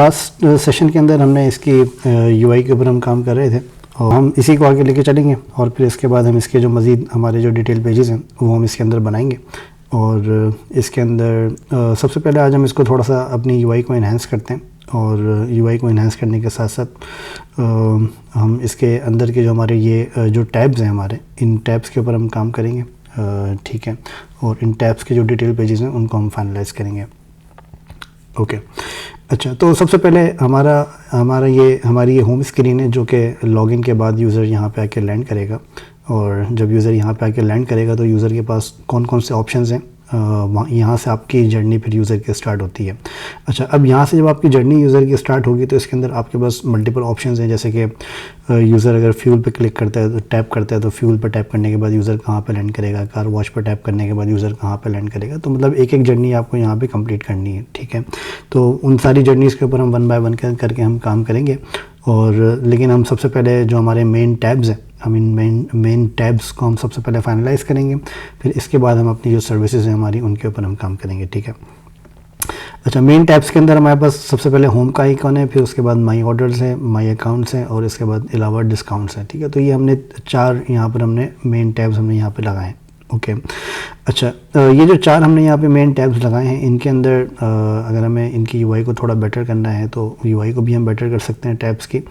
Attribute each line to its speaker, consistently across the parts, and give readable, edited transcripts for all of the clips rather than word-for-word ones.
Speaker 1: Last session के अंदर हमने इसकी यूआई के ऊपर हम काम कर रहे थे और हम इसी को आगे लेके चलेंगे और फिर इसके बाद हम इसके जो मज़ीद हमारे जो डिटेल पेजेस हैं वो हम इसके अंदर बनाएंगे। और इसके अंदर सबसे पहले आज हम इसको थोड़ा सा अपनी यूआई को इन्हांस करते हैं और यूआई को इन्हांस करने के साथ साथ हम इसके अंदर के जो हमारे ये जो टैब्स हैं हमारे, इन टैब्स के ऊपर हम काम करेंगे, ठीक है। और इन टैब्स के जो डिटेल पेजेस हैं उनको हम फाइनलाइज़ करेंगे। ओके अच्छा, तो सबसे पहले हमारी ये होम स्क्रीन है जो कि लॉगिन के बाद यूज़र यहाँ पे आके लैंड करेगा। और जब यूज़र यहाँ पे आके लैंड करेगा तो यूज़र के पास कौन कौन से ऑप्शंस हैं, यहाँ से आपकी जर्नी फिर यूज़र की स्टार्ट होती है। अच्छा, अब यहाँ से जब आपकी जर्नी यूज़र की स्टार्ट होगी तो इसके अंदर आपके पास मल्टीपल ऑप्शंस हैं, जैसे कि यूज़र अगर फ्यूल पे क्लिक करता है तो टैप करता है तो फ्यूल पर टैप करने के बाद यूज़र कहाँ पे लैंड करेगा, कार वॉश पर टैप करने के बाद यूज़र कहाँ पे लैंड करेगा। तो मतलब एक एक जर्नी आपको यहाँ पे कंप्लीट करनी है, ठीक है। तो उन सारी जर्नीज़ के ऊपर हम 1 बाय 1 करके हम काम करेंगे। और लेकिन हम सबसे पहले जो हमारे मेन टैब्स हैं, हम इन मेन टैब्स को हम सबसे पहले फाइनलाइज़ करेंगे, फिर इसके बाद हम अपनी जो सर्विसेज हैं हमारी उनके ऊपर हम काम करेंगे, ठीक है। अच्छा, मेन टैब्स के अंदर हमारे पास सबसे पहले होम का आइकॉन है, फिर उसके बाद माई ऑर्डर्स है, माई अकाउंट्स हैं और इसके बाद अलावा डिस्काउंट्स हैं, ठीक है। तो ये हमने 4 यहाँ पर हमने मेन टैब्स हमने यहाँ पे लगाए हैं। ओके अच्छा, ये जो 4 हमने यहाँ पे मेन टैब्स लगाए हैं इनके अंदर अगर हमें इनकी यूआई को थोड़ा बेटर करना है तो यूआई को भी हम बेटर कर सकते हैं टैब्स की।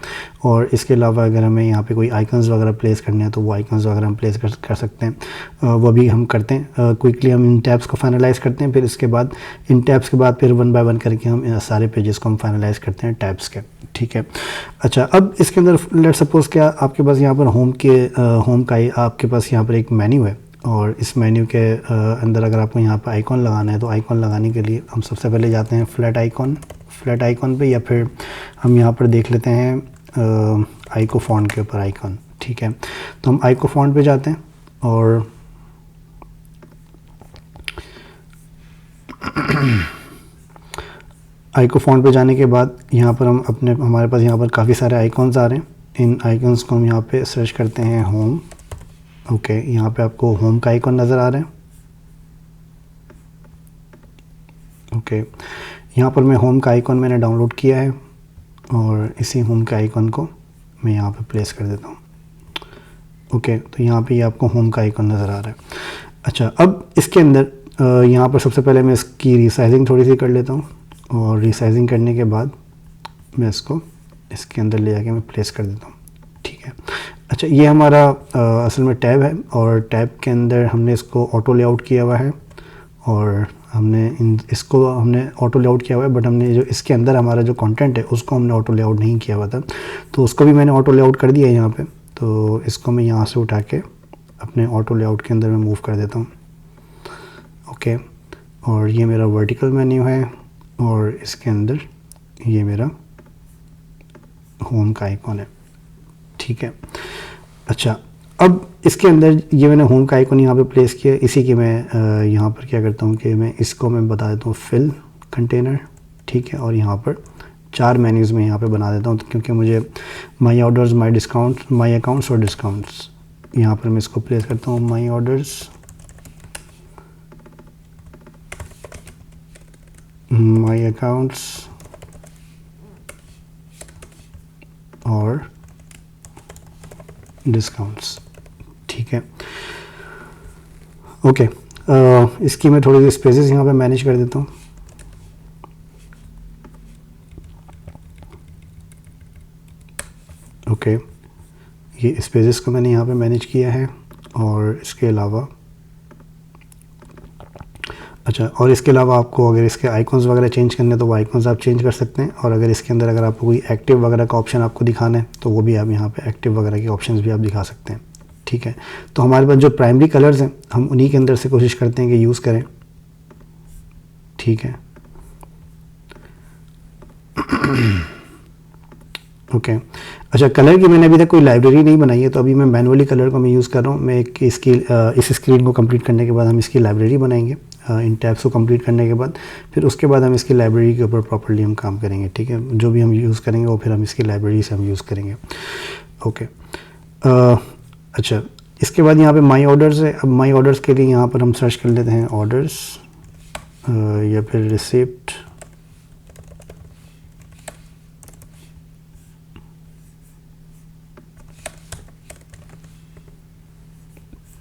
Speaker 1: और इसके अलावा अगर हमें यहाँ पे कोई आइकन्स वगैरह प्लेस करने हैं तो वो आइकन्स वगैरह हम प्लेस कर सकते हैं, वो भी हम करते हैं। क्विकली हम इन टैब्स को फाइनलाइज़ करते हैं, फिर इसके बाद इन टैब्स के बाद फिर 1 बाय 1 करके हम सारे पेजेस को हम फाइनलाइज़ करते हैं टैब्स के, ठीक है। अच्छा, अब इसके अंदर लेट सपोज़ क्या आपके पास यहाँ पर होम का आपके पास यहाँ पर एक मेन्यू है और इस मेन्यू के अंदर अगर आपको यहाँ पर आइकॉन लगाना है तो आइकॉन लगाने के लिए हम सबसे पहले जाते हैं फ्लैट आइकॉन पे, या फिर हम यहाँ पर देख लेते हैं आइको फॉन्ट के ऊपर आइकॉन, ठीक है। तो हम आइको फॉन्ट पे जाते हैं और आइको फॉन्ट पे जाने के बाद यहाँ पर हम हमारे पास यहाँ पर काफ़ी सारे आइकॉन्स आ रहे हैं। इन आइकॉन्स को हम यहाँ पे सर्च करते हैं होम। ओके, यहाँ पे आपको होम का आइकॉन नज़र आ रहा है। ओके, यहाँ पर मैं होम का आइकॉन मैंने डाउनलोड किया है और इसी होम के आइकॉन को मैं यहाँ पे प्लेस कर देता हूँ। ओके, तो यहाँ पे ये आपको होम का आइकॉन नज़र आ रहा है। अच्छा, अब इसके अंदर यहाँ पर सबसे पहले मैं इसकी रीसाइजिंग थोड़ी सी कर लेता हूँ और रीसाइजिंग करने के बाद मैं इसको इसके अंदर ले जाके मैं प्लेस कर देता हूँ, ठीक है। अच्छा, ये हमारा असल में टैब है और टैब के अंदर हमने इसको ऑटो लेआउट किया हुआ है और इसको हमने ऑटो लेआउट किया हुआ है, बट हमने जो इसके अंदर हमारा जो कंटेंट है उसको हमने ऑटो लेआउट नहीं किया हुआ था, तो उसको भी मैंने ऑटो लेआउट कर दिया है यहाँ पे। तो इसको मैं यहाँ से उठा के अपने ऑटो लेआउट के अंदर मैं मूव कर देता हूँ। ओके, और ये मेरा वर्टिकल मेन्यू है और इसके अंदर ये मेरा होम का आइकॉन है, ठीक है। अच्छा, अब इसके अंदर ये मैंने होम का आइकॉन यहाँ पे प्लेस किया, इसी की मैं यहाँ पर क्या करता हूँ कि मैं इसको मैं बता देता हूँ फिल कंटेनर, ठीक है। और यहाँ पर 4 मेन्यूज़ में यहाँ पे बना देता हूँ क्योंकि मुझे माई ऑर्डर्स, माई डिस्काउंट, माई अकाउंट्स और डिस्काउंट्स, यहाँ पर मैं इसको प्लेस करता हूँ माई ऑर्डर्स, माई अकाउंट्स और डिस्काउंट्स, ठीक है। ओके, इसकी मैं थोड़ी सी स्पेसेस यहाँ पे मैनेज कर देता हूँ। ओके, ये स्पेसेस को मैंने यहाँ पे मैनेज किया है और इसके अलावा अच्छा, और इसके अलावा आपको अगर इसके आइकॉन्स वगैरह चेंज करने हैं तो वो आइकॉन्स आप चेंज कर सकते हैं। और अगर इसके अंदर अगर आपको कोई एक्टिव वगैरह का ऑप्शन आपको दिखाना है तो वो भी आप यहाँ पे एक्टिव वगैरह के ऑप्शंस भी आप दिखा सकते हैं, ठीक है। तो हमारे पास जो प्राइमरी कलर्स हैं हम उन्हीं के अंदर से कोशिश करते हैं कि यूज़ करें, ठीक है। ओके अच्छा, कलर की मैंने अभी तक कोई लाइब्रेरी नहीं बनाई है तो अभी मैं मैनुअली कलर को मैं यूज़ कर रहा हूँ। मैं इस स्क्रीन को कंप्लीट करने के बाद हम इसकी लाइब्रेरी बनाएंगे, इन टैब्स को कंप्लीट करने के बाद फिर उसके बाद हम इसकी लाइब्रेरी के ऊपर प्रॉपर्ली हम काम करेंगे, ठीक है। जो भी हम यूज़ करेंगे वो फिर हम इसकी लाइब्रेरी से हम यूज़ करेंगे। ओके अच्छा, इसके बाद यहाँ पे माई ऑर्डर्स है। अब माई ऑर्डर्स के लिए यहाँ पर हम सर्च कर लेते हैं ऑर्डर्स या फिर रिसिप्ट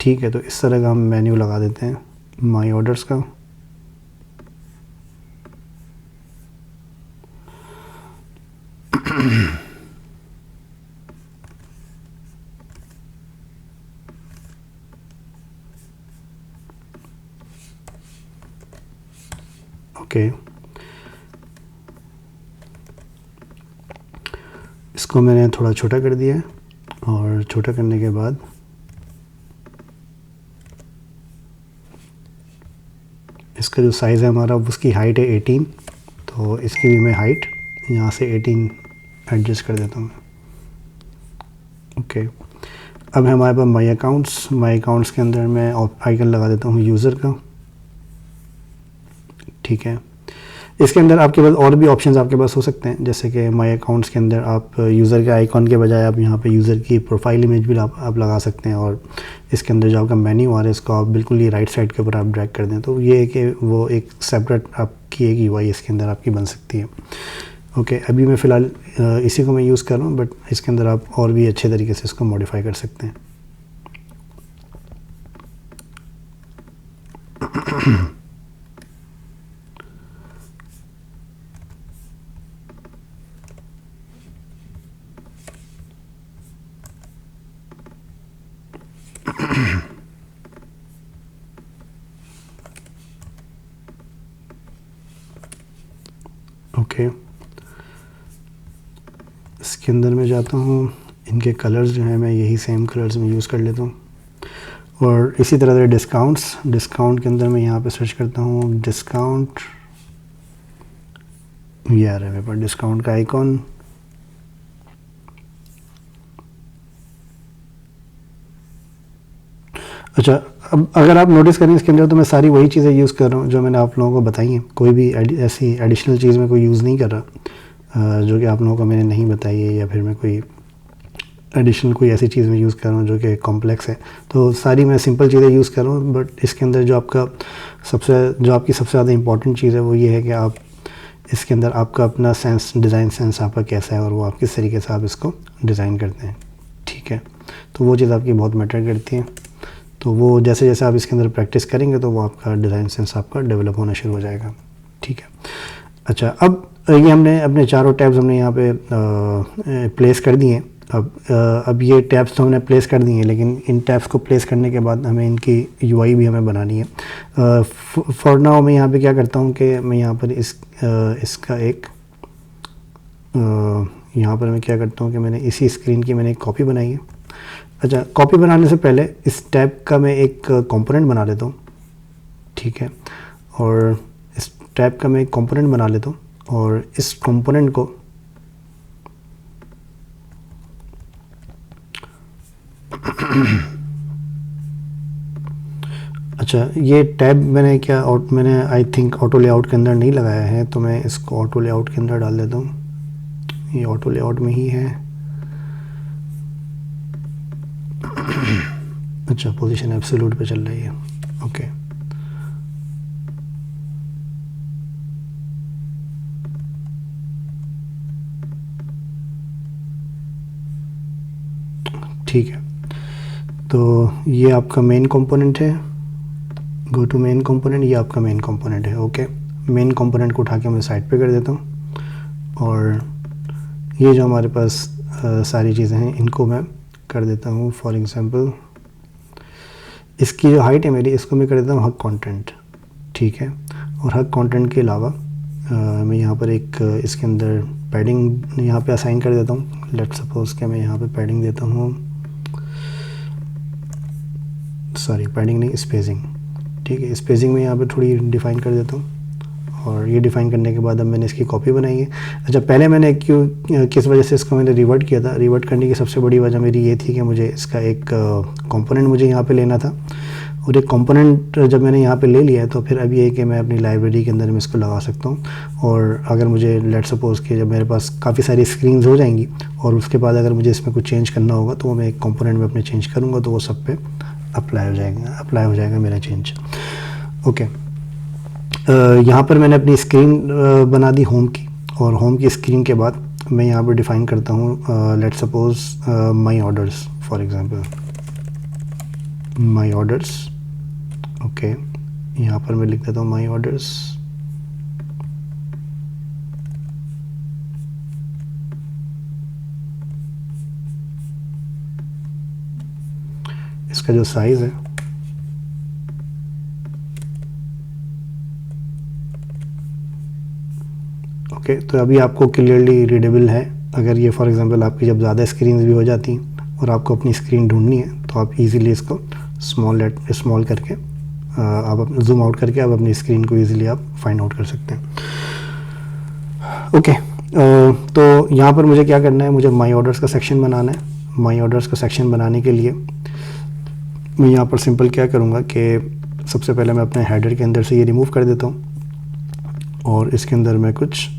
Speaker 1: ठीक है, तो इस तरह का हम मेन्यू लगा देते हैं माई ऑर्डर्स का। ओके, इसको मैंने थोड़ा छोटा कर दिया है, और छोटा करने के बाद इसका जो साइज़ है हमारा, उसकी हाइट है 18, तो इसकी भी मैं हाइट यहाँ से 18 एडजस्ट कर देता हूँ। ओके, अब है हमारे पास माई अकाउंट्स के अंदर मैं आइकन लगा देता हूँ यूज़र का। ठीक है, इसके अंदर आपके पास और भी ऑप्शंस आपके पास हो सकते हैं, जैसे कि माई अकाउंट्स के अंदर आप यूज़र के आइकॉन के बजाय आप यहाँ पे यूज़र की प्रोफाइल इमेज भी आप लगा सकते हैं, और इसके अंदर जो आपका मेन्यू आ रहा है इसको आप बिल्कुल ही राइट साइड के ऊपर आप ड्रैग कर दें, तो ये है कि वो एक सेपरेट आपकी एक यूआई इसके अंदर आपकी बन सकती है। ओके, अभी मैं फ़िलहाल इसी को मैं यूज़ कर रहा हूँ, बट इसके अंदर आप और भी अच्छे तरीके से इसको मॉडिफाई कर सकते हैं। ओके, इसके अंदर मैं जाता हूँ, इनके कलर्स जो हैं मैं यही सेम कलर्स में यूज़ कर लेता हूँ, और इसी तरह से डिस्काउंट के अंदर मैं यहाँ पे सर्च करता हूँ डिस्काउंट, ये आ रहा है मेरे पास डिस्काउंट का आइकॉन। अच्छा, अब अगर आप नोटिस करें इसके अंदर तो मैं सारी वही चीज़ें यूज़ कर रहा हूँ जो मैंने आप लोगों को बताई हैं, कोई भी ऐसी एडिशनल चीज़ में कोई यूज़ नहीं कर रहा जो कि आप लोगों को मैंने नहीं बताई है, या फिर मैं कोई एडिशनल कोई ऐसी चीज़ में यूज़ कर रहा हूँ जो कि कॉम्प्लेक्स है। तो सारी मैं सिंपल चीज़ें यूज़ कर रहा हूँ, बट इसके अंदर जो आपकी सबसे ज़्यादा इंपॉर्टेंट चीज़ है वो ये है कि आप इसके अंदर आपका अपना डिज़ाइन सेंस आपका कैसा है, और वो आप किस तरीके से आप इसको डिज़ाइन करते हैं। ठीक है, तो वो चीज़ आपकी बहुत मैटर करती है, तो वो जैसे जैसे आप इसके अंदर प्रैक्टिस करेंगे तो वो आपका डिज़ाइन सेंस आपका डेवलप होना शुरू हो जाएगा। ठीक है, अच्छा, अब ये हमने अपने चारों टैब्स हमने यहाँ पे प्लेस कर दिए हैं। अब ये टैब्स तो हमने प्लेस कर दिए हैं, लेकिन इन टैब्स को प्लेस करने के बाद हमें इनकी यूआई भी हमें बनानी है। फॉर नाउ मैं यहाँ पे क्या करता हूँ कि मैं यहाँ पर इसका एक यहाँ पर मैं क्या करता हूँ कि मैंने इसी स्क्रीन की मैंने एक कॉपी बनाई है। अच्छा, कॉपी बनाने से पहले इस टैब का मैं एक कंपोनेंट बना लेता हूँ। ठीक है, और इस टैब का मैं एक कंपोनेंट बना लेता हूँ, और इस कंपोनेंट को अच्छा, ये टैब मैंने आई थिंक ऑटो लेआउट के अंदर नहीं लगाया है, तो मैं इसको ऑटो लेआउट के अंदर डाल देता हूँ। ये ऑटो लेआउट में ही है। अच्छा, पोजीशन एब्सोल्यूट पे चल रही है। ओके, ठीक है, तो ये आपका मेन कंपोनेंट है। गो टू मेन कंपोनेंट, ये आपका मेन कंपोनेंट है। ओके, मेन कंपोनेंट को उठा के मैं साइड पे कर देता हूँ, और ये जो हमारे पास सारी चीज़ें हैं इनको मैं कर देता हूँ। फॉर एग्जांपल इसकी जो हाइट है मेरी, इसको मैं कर देता हूँ हग कंटेंट। ठीक है, और हग कंटेंट के अलावा मैं यहाँ पर एक इसके अंदर पैडिंग यहाँ पे असाइन कर देता हूँ। लेट्स सपोज कि मैं यहाँ पे पैडिंग देता हूँ, सॉरी पैडिंग नहीं, स्पेसिंग। ठीक है, स्पेसिंग में यहाँ पे थोड़ी डिफ़ाइन कर देता हूँ, और ये डिफ़ाइन करने के बाद अब मैंने इसकी कॉपी बनाई है। अच्छा, पहले मैंने किस वजह से इसको मैंने रिवर्ट किया था, रिवर्ट करने की सबसे बड़ी वजह मेरी ये थी कि मुझे इसका एक कंपोनेंट मुझे यहाँ पे लेना था, और एक कंपोनेंट जब मैंने यहाँ पे ले लिया है तो फिर अब ये है कि मैं अपनी लाइब्रेरी के अंदर में इसको लगा सकता हूँ। और अगर मुझे लेट सपोज़ कि जब मेरे पास काफ़ी सारी स्क्रीन्स हो जाएंगी और उसके बाद अगर मुझे इसमें कुछ चेंज करना होगा तो वो मैं एक कंपोनेंट में अपने चेंज करूँगा, तो वो सब पे अप्लाई हो जाएगा मेरा चेंज। ओके, यहाँ पर मैंने अपनी स्क्रीन बना दी होम की, और होम की स्क्रीन के बाद मैं यहाँ पर डिफ़ाइन करता हूँ late suppose my orders, for example my orders. Okay, यहाँ पर मैं लिख देता हूँ माई ऑर्डर्स। इसका जो साइज़ है ओके, तो अभी आपको क्लियरली रीडेबल है। अगर ये फॉर एग्जांपल आपकी जब ज़्यादा स्क्रीन भी हो जाती हैं और आपको अपनी स्क्रीन ढूंढनी है तो आप इजीली इसको स्मॉल करके आप अपने जूम आउट करके आप अपनी स्क्रीन को इजीली आप फाइंड आउट कर सकते हैं। ओके, तो यहाँ पर मुझे क्या करना है, मुझे माई ऑर्डर्स का सेक्शन बनाना है। माई ऑर्डर्स का सेक्शन बनाने के लिए मैं यहाँ पर सिंपल क्या करूँगा कि सबसे पहले मैं अपने हेडर के अंदर से ये रिमूव कर देता हूँ और इसके अंदर मैं कुछ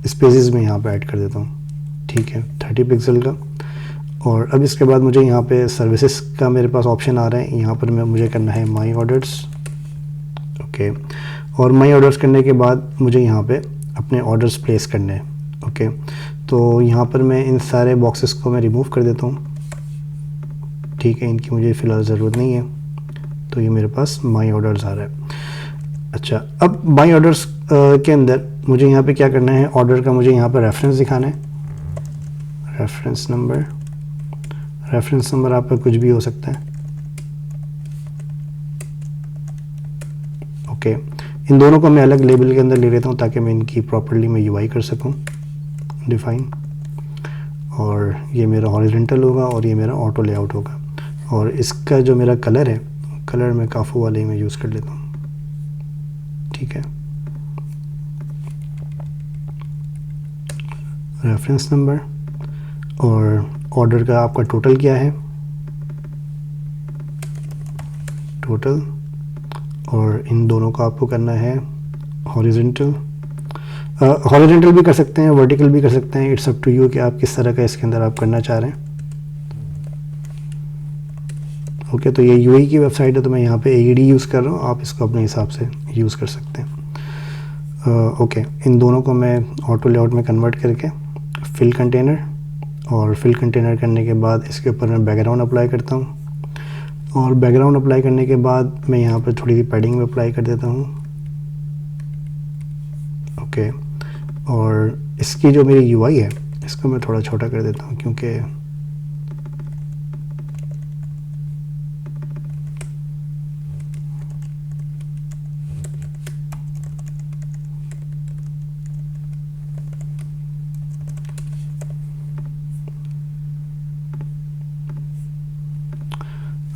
Speaker 1: स्पेसेस में यहाँ पे ऐड कर देता हूँ। ठीक है, 30 पिक्सल का। और अब इसके बाद मुझे यहाँ पे सर्विसेज का मेरे पास ऑप्शन आ रहा है। यहाँ पर मुझे करना है माई ऑर्डर्स। ओके, और माई ऑर्डर्स करने के बाद मुझे यहाँ पे अपने ऑर्डर्स प्लेस करने हैं। ओके, तो यहाँ पर मैं इन सारे बॉक्सेस को मैं रिमूव कर देता हूँ। ठीक है, इनकी मुझे फ़िलहाल ज़रूरत नहीं है। तो ये मेरे पास माई ऑर्डर्स आ रहा है। अच्छा, अब माई ऑर्डर्स के अंदर मुझे यहाँ पे क्या करना है, ऑर्डर का मुझे यहाँ पर रेफरेंस दिखाना है। रेफरेंस नंबर आप पर कुछ भी हो सकता है। ओके, इन दोनों को मैं अलग लेबल के अंदर ले लेता हूँ ताकि मैं इनकी प्रॉपर्ली मैं यूआई कर सकूँ डिफाइन। और ये मेरा हॉरिजॉन्टल होगा और ये मेरा ऑटो लेआउट होगा। और इसका जो मेरा कलर है, कलर मैं काफ़ू वाले में यूज़ कर लेता हूँ। ठीक है, रेफरेंस नंबर और ऑर्डर का आपका टोटल क्या है, टोटल। और इन दोनों का आपको करना है हॉरिजॉन्टल। हॉरिजॉन्टल भी कर सकते हैं, वर्टिकल भी कर सकते हैं। इट्स अप टू यू कि आप किस तरह का इसके अंदर आप करना चाह रहे हैं। ओके, तो ये यूएई की वेबसाइट है तो मैं यहाँ पे AED यूज़ कर रहा हूँ, आप इसको अपने हिसाब से यूज़ कर सकते हैं। ओके, इन दोनों को मैं ऑटो लेआउट में कन्वर्ट करके फिल कंटेनर, और फिल कंटेनर करने के बाद इसके ऊपर मैं बैकग्राउंड अप्लाई करता हूँ। और बैकग्राउंड अप्लाई करने के बाद मैं यहाँ पर थोड़ी सी पैडिंग में अप्लाई कर देता हूँ। ओके, और इसकी जो मेरी यूआई है इसको मैं थोड़ा छोटा कर देता हूँ क्योंकि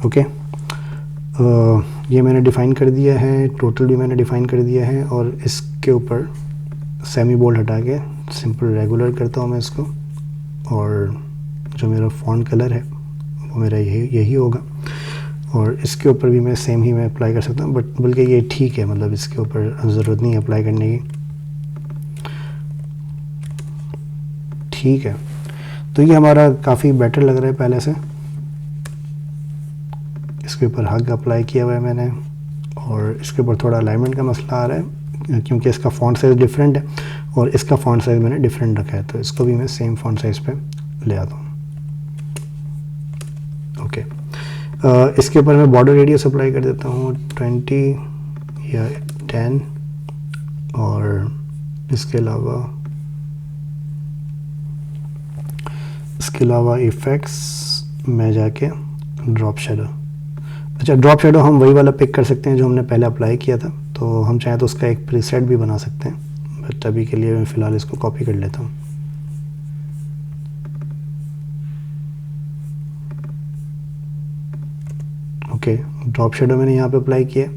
Speaker 1: ओके, ये मैंने डिफ़ाइन कर दिया है, टोटल भी मैंने डिफ़ाइन कर दिया है। और इसके ऊपर सेमी बोल्ड हटा के सिंपल रेगुलर करता हूँ मैं इसको। और जो मेरा फॉन्ट कलर है वो मेरा यही होगा। और इसके ऊपर भी मैं सेम ही मैं अप्लाई कर सकता हूँ, बट बल्कि ये ठीक है, मतलब इसके ऊपर ज़रूरत नहीं है अप्लाई करने की। ठीक है, तो ये हमारा काफ़ी बेटर लग रहा है पहले से। इसके ऊपर हग अप्लाई किया हुआ है मैंने। और इसके ऊपर थोड़ा अलाइनमेंट का मसला आ रहा है क्योंकि इसका फ़ॉन्ट साइज़ डिफरेंट है और इसका फ़ॉन्ट साइज़ मैंने डिफरेंट रखा है, तो इसको भी मैं सेम फ़ॉन्ट साइज़ पे ले आता हूँ। ओके, इसके ऊपर मैं बॉर्डर रेडियस अप्लाई कर देता हूँ 20 या 10। और इसके अलावा इफ़ेक्ट्स में जाके ड्रॉप शेडो। अच्छा, ड्रॉप शेडो हम वही वाला पिक कर सकते हैं जो हमने पहले अप्लाई किया था, तो हम चाहें तो उसका एक प्रीसेट भी बना सकते हैं, बट अभी के लिए मैं फ़िलहाल इसको कॉपी कर लेता हूँ। ओके, ड्रॉप शेडो मैंने यहाँ पे अप्लाई किया।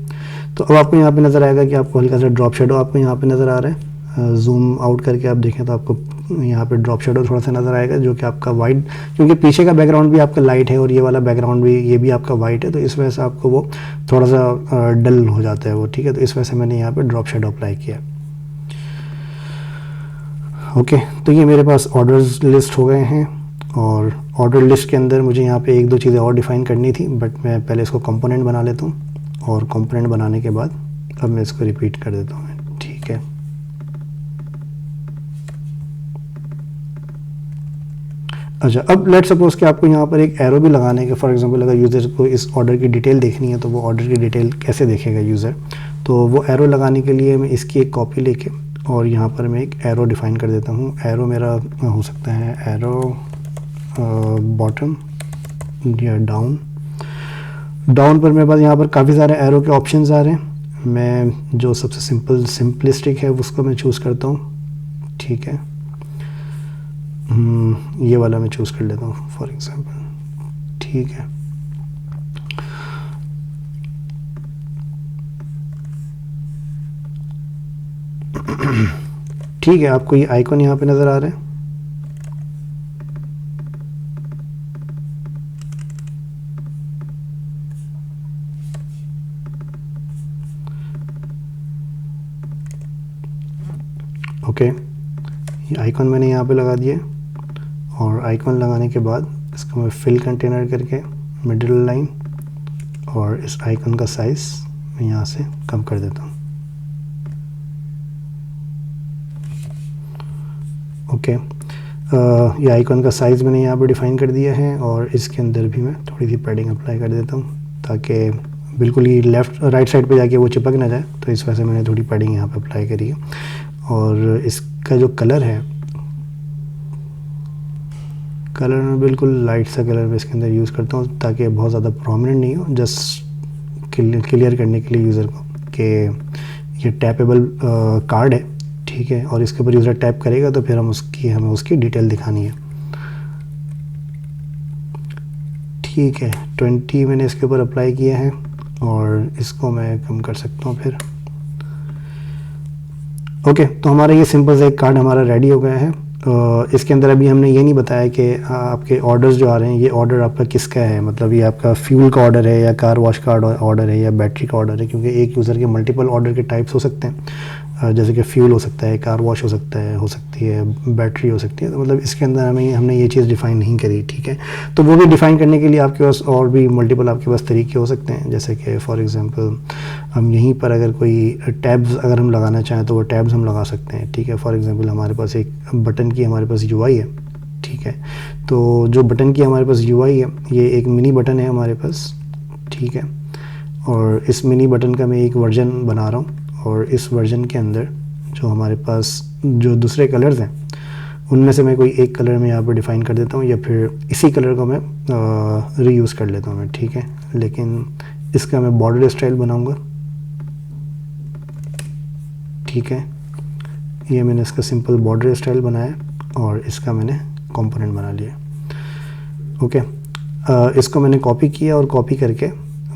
Speaker 1: तो अब आपको यहाँ पे नज़र आएगा कि आपको हल्का सा ड्रॉप शेडो आपको यहाँ पे नज़र आ रहा है। जूम आउट करके आप देखें तो आपको यहाँ पे ड्रॉप शेडो थोड़ा सा नज़र आएगा, जो कि आपका वाइट, क्योंकि पीछे का बैकग्राउंड भी आपका लाइट है और ये वाला बैकग्राउंड भी ये भी आपका वाइट है, तो इस वजह से आपको वो थोड़ा सा डल हो जाता है वो। ठीक है, तो इस वजह से मैंने यहाँ पे ड्रॉप शेडो अप्लाई किया। ओके, तो ये मेरे पास ऑर्डर्स लिस्ट हो गए हैं। और ऑर्डर लिस्ट के अंदर मुझे यहाँ पे एक दो चीज़ें और डिफ़ाइन करनी थी, बट मैं पहले इसको कंपोनेंट बना लेता हूँ। और कंपोनेंट बनाने के बाद अब मैं इसको रिपीट कर देता हूँ। ठीक है, अच्छा, अब लेट सपोज कि आपको यहाँ पर एक एरो भी लगाने के, फॉर एग्जांपल अगर यूज़र को इस ऑर्डर की डिटेल देखनी है तो वो ऑर्डर की डिटेल कैसे देखेगा यूज़र, तो वो एरो लगाने के लिए मैं इसकी एक कॉपी लेके और यहाँ पर मैं एक एरो डिफ़ाइन कर देता हूँ। एरो मेरा हो सकता है एरो बॉटम या डाउन। डाउन पर मेरे पास यहाँ पर काफ़ी सारे एरो के ऑप्शंस आ रहे हैं। मैं जो सबसे सिंपलिस्टिक है उसको मैं चूज़ करता हूँ, ठीक है। ये वाला मैं चूज़ कर लेता हूँ फॉर एग्जांपल, ठीक है। ठीक है, आपको ये आइकॉन यहाँ पे नज़र आ रहा है। ओके, ये आइकॉन मैंने यहाँ पे लगा दिया और आइकॉन लगाने के बाद इसको मैं फिल कंटेनर करके मिडिल लाइन और इस आइकॉन का साइज़ मैं यहाँ से कम कर देता हूँ। ओके, ये आइकॉन का साइज़ मैंने यहाँ पे डिफ़ाइन कर दिया है और इसके अंदर भी मैं थोड़ी सी पैडिंग अप्लाई कर देता हूँ ताकि बिल्कुल ही लेफ़्ट राइट साइड पे जाके वो चिपक ना जाए, तो इस वजह से मैंने थोड़ी पैडिंग यहाँ पे अप्लाई करी है। और इसका जो कलर है, कलर में बिल्कुल लाइट सा कलर मैं इसके अंदर यूज़ करता हूँ ताकि बहुत ज़्यादा प्रोमिनेंट नहीं हो, जस्ट क्लियर करने के लिए यूज़र को कि ये टैपेबल कार्ड है, ठीक है। और इसके ऊपर यूज़र टैप करेगा तो फिर हमें उसकी डिटेल दिखानी है, ठीक है। 20 मैंने इसके ऊपर अप्लाई किया है और इसको मैं कम कर सकता हूँ फिर। ओके, तो हमारा ये सिंपल सा एक कार्ड हमारा रेडी हो गया है। इसके अंदर अभी हमने ये नहीं बताया कि आपके ऑर्डर्स जो आ रहे हैं, ये ऑर्डर आपका किसका है, मतलब ये आपका फ्यूल का ऑर्डर है या कार वॉश का ऑर्डर है या बैटरी का ऑर्डर है, क्योंकि एक यूज़र के मल्टीपल ऑर्डर के टाइप्स हो सकते हैं, जैसे कि फ्यूल हो सकता है, कार वॉश हो सकती है, बैटरी हो सकती है। तो मतलब इसके अंदर हमने ये चीज़ डिफ़ाइन नहीं करी, ठीक है। तो वो भी डिफ़ाइन करने के लिए आपके पास और भी मल्टीपल आपके पास तरीके हो सकते हैं, जैसे कि फॉर एग्जांपल हम यहीं पर अगर कोई टैब्स अगर हम लगाना चाहें तो वो टैब्स हम लगा सकते हैं, ठीक है। फॉर एग्जांपल हमारे पास एक बटन की हमारे पास यूआई है, ठीक है। तो जो बटन की हमारे पास यूआई है, ये एक मिनी बटन है हमारे पास, ठीक है। और इस मिनी बटन का मैं एक वर्जन बना रहा हूँ और इस वर्जन के अंदर जो हमारे पास जो दूसरे कलर्स हैं उनमें से मैं कोई एक कलर में यहाँ पर डिफ़ाइन कर देता हूँ या फिर इसी कलर को मैं रीयूज़ कर लेता हूँ मैं, ठीक है। लेकिन इसका मैं बॉर्डर स्टाइल बनाऊँगा, ठीक है। ये मैंने इसका सिंपल बॉर्डर स्टाइल बनाया और इसका मैंने कंपोनेंट बना लिया, ओके। इसको मैंने कॉपी किया और कॉपी करके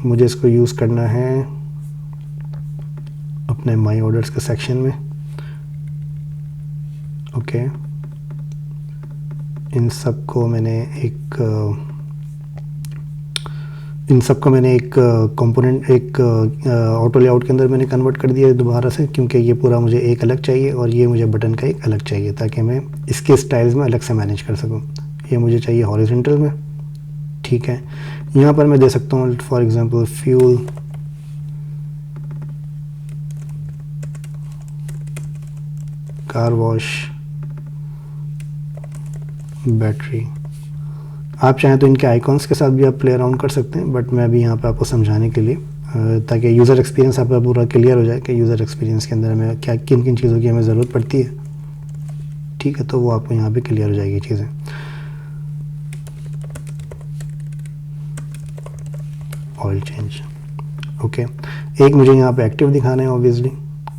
Speaker 1: मुझे इसको यूज़ करना है अपने माई ऑर्डर्स के सेक्शन में, ओके। इन सब को मैंने एक कंपोनेंट एक ऑटो लेआउट के अंदर मैंने कन्वर्ट कर दिया दोबारा से, क्योंकि ये पूरा मुझे एक अलग चाहिए और ये मुझे बटन का एक अलग चाहिए ताकि मैं इसके स्टाइल्स में अलग से मैनेज कर सकूं। ये मुझे चाहिए हॉरिजॉन्टल में, ठीक है। यहाँ पर मैं दे सकता हूँ for example fuel, car wash, battery. आप चाहें तो इनके आइकॉन्स के साथ भी आप प्ले अराउंड कर सकते हैं, बट मैं अभी यहाँ पे आपको समझाने के लिए ताकि यूज़र एक्सपीरियंस आपका पूरा क्लियर हो जाए कि यूज़र एक्सपीरियंस के अंदर हमें क्या किन किन चीज़ों की हमें ज़रूरत पड़ती है, ठीक है। तो वो आपको यहाँ पे क्लियर हो जाएगी चीज़ें। Oil change, okay. एक मुझे यहाँ पे एक्टिव दिखाना है ऑब्वियसली,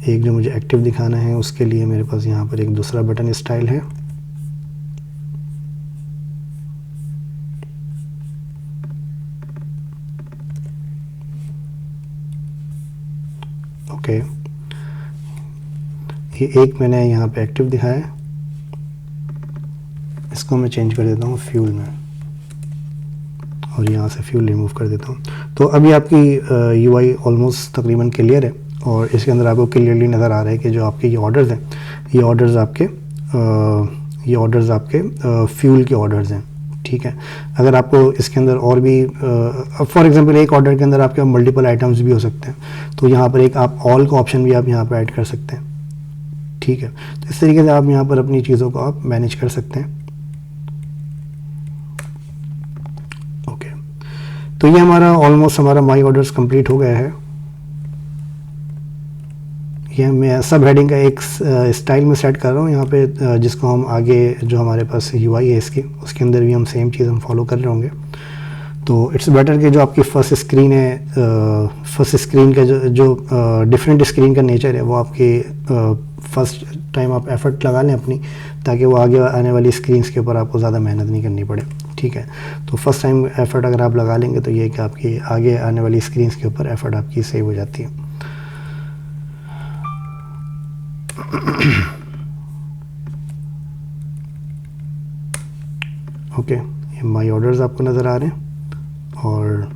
Speaker 1: एक जो मुझे एक्टिव दिखाना है उसके लिए मेरे पास यहाँ पर एक दूसरा बटन स्टाइल है, ओके। ये एक मैंने यहाँ पे एक्टिव दिखाया, इसको मैं चेंज कर देता हूँ फ्यूल में और यहाँ से फ्यूल रिमूव कर देता हूँ। तो अभी आपकी यूआई ऑलमोस्ट तकरीबन क्लियर है और इसके अंदर आपको क्लियरली नज़र आ रहा है कि जो आपके ये ऑर्डर्स हैं, ये ऑर्डर्स आपके फ्यूल के ऑर्डर्स हैं, ठीक है। अगर आपको इसके अंदर और भी फॉर एग्जांपल एक ऑर्डर के अंदर आपके मल्टीपल आइटम्स भी हो सकते हैं, तो यहाँ पर एक आप ऑल का ऑप्शन भी आप यहाँ पर ऐड कर सकते हैं, ठीक है। तो इस तरीके से आप यहाँ पर अपनी चीज़ों को आप मैनेज कर सकते हैं। तो ये हमारा ऑलमोस्ट हमारा माई ऑर्डर्स कंप्लीट हो गया है। ये मैं सब हेडिंग का एक स्टाइल में सेट कर रहा हूँ यहाँ पे, जिसको हम आगे जो हमारे पास यूआई है इसकी, उसके अंदर भी हम सेम चीज़ हम फॉलो कर रहे होंगे। तो इट्स बेटर कि जो आपकी फर्स्ट स्क्रीन है, फर्स्ट स्क्रीन का जो डिफरेंट स्क्रीन का नेचर है वो आपके फर्स्ट टाइम आप एफर्ट लगा लें अपनी, ताकि वो आगे आने वाली स्क्रीन्स के ऊपर आपको ज़्यादा मेहनत नहीं करनी पड़े। ठीक है, तो फर्स्ट टाइम एफर्ट अगर आप लगा लेंगे तो ये कि आपकी आगे आने वाली स्क्रीन्स के ऊपर एफर्ट आपकी सेव हो जाती है। ओके, ये माई ऑर्डर्स आपको नज़र आ रहे हैं और